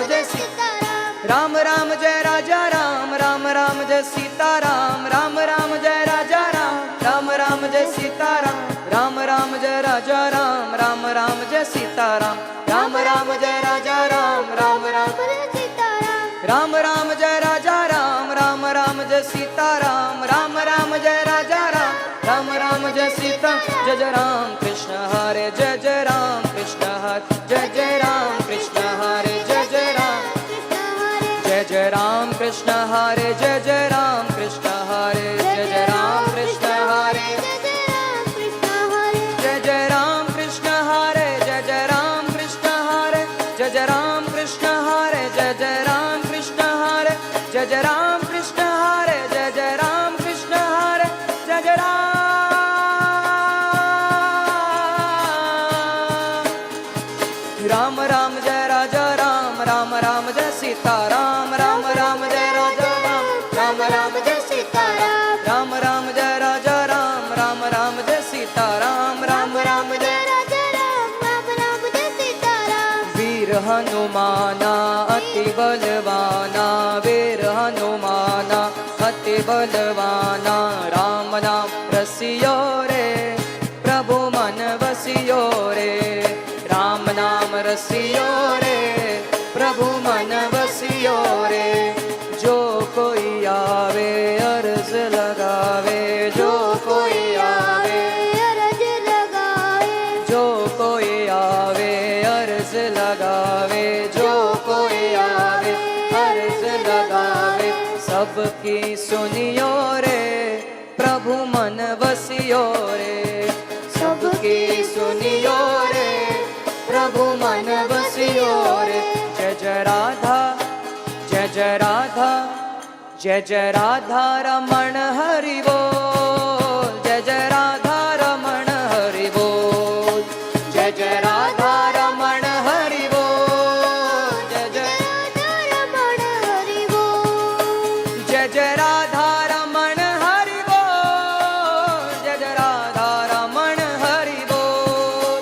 जय सीताराम, राम राम जय राजा राम, राम राम जय सीताराम, राम राम जय राजा राम, राम राम जय सीताराम, राम राम जय राजा राम, राम राम जय सीताराम, राम राम जय राजा राम, राम राम जय सीताराम, राम राम जय राजा राम, राम राम जय सीताराम, राम राम जय राजा राम, राम राम जय सीता। जय जय राम कृष्ण हरे, जय जय राम कृष्ण हरे, जय जय राम कृष्ण हरे, जय जय राम, जय जय राम कृष्ण हरे, जय जय राम कृष्ण हरे, जय जय राम कृष्ण हरे, जय जय राम कृष्ण हरे, जय जय राम कृष्ण हरे, जय जय राम कृष्ण हरे, जय जय राम कृष्ण हरे, जय जय राम कृष्ण हरे, जय जय राम कृष्ण हरे, जय जय राम राम राम जय राजा राम, राम राम जय सीताराम, राम राम जय राजा राम, राम राम जय सीताराम, राम राम जय राजा राम, राम राम जय सीताराम, राम राम जय राजा राम, राम राम जय सीताराम। वीर हनुमाना अति बलवाना, वीर हनुमाना अति बलवाना, राम नाम रसियो रे प्रभु मन बसियो रे, राम नाम रसियो रे प्रभु मन बसियो रे। जो कोई आवे अर्ज लगावे, जो कोई आवे अर्ज लगावे, जो कोई आवे अर्ज लगावे, जो कोई आवे अर्ज लगावे, सबकी सुनियो रे प्रभु मन बसियो रे, सबकी सुनियो रे प्रभु मन बसियो रे। जय जय राधा, जय जय राधा, जय जय राधा रमण हरि बोल, जय जय राधा रमण हरि बोल, जय जय राधा रमण हरि बोल, जय जय राधा रमण हरि बोल, जय जय राधा रमण हरि बोल, जय जय राधा रमण हरि बोल,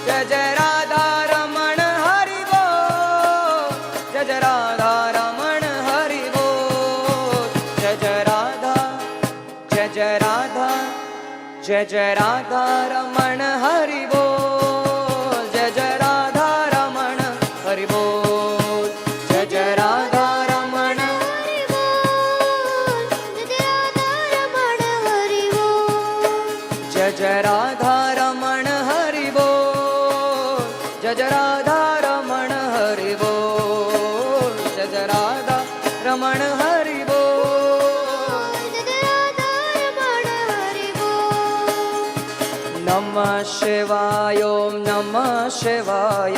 जय जय राधा रमण हरि बोल, जय जय राधा रमण हरि बोल, जय जय राधा, जय जय राधा, जय जय राधा रमण हरि बोल, जय जय राधा रमण हरि बोल, जय जय राधा रमण हरि बोल, जय जय राधा रमण हरि बोल, जय जय राधा रमण हरि बोल, जय जय राधा रमण हरि बोल, जय जय राधा रमण हरि बोल। नमः शिवाय ओम नमः शिवाय,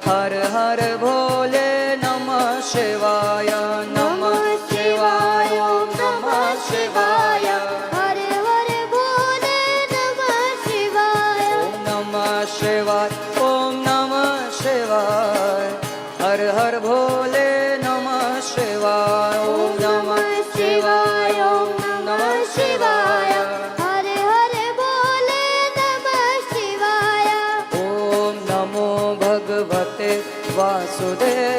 हर हर भोले नमः शिवाय, नमः शिवाय ओम नमः शिवाय, हर हर भोले नमः शिवाय, ओम नमः शिवाय ओम नमः शिवाय, हर हर भोले नमः शिवाय, ओम नमः शिवाय ओम नमः शिवाय, हर हर भोले नमः शिवाय। ओम नमो भगवते वासुदेव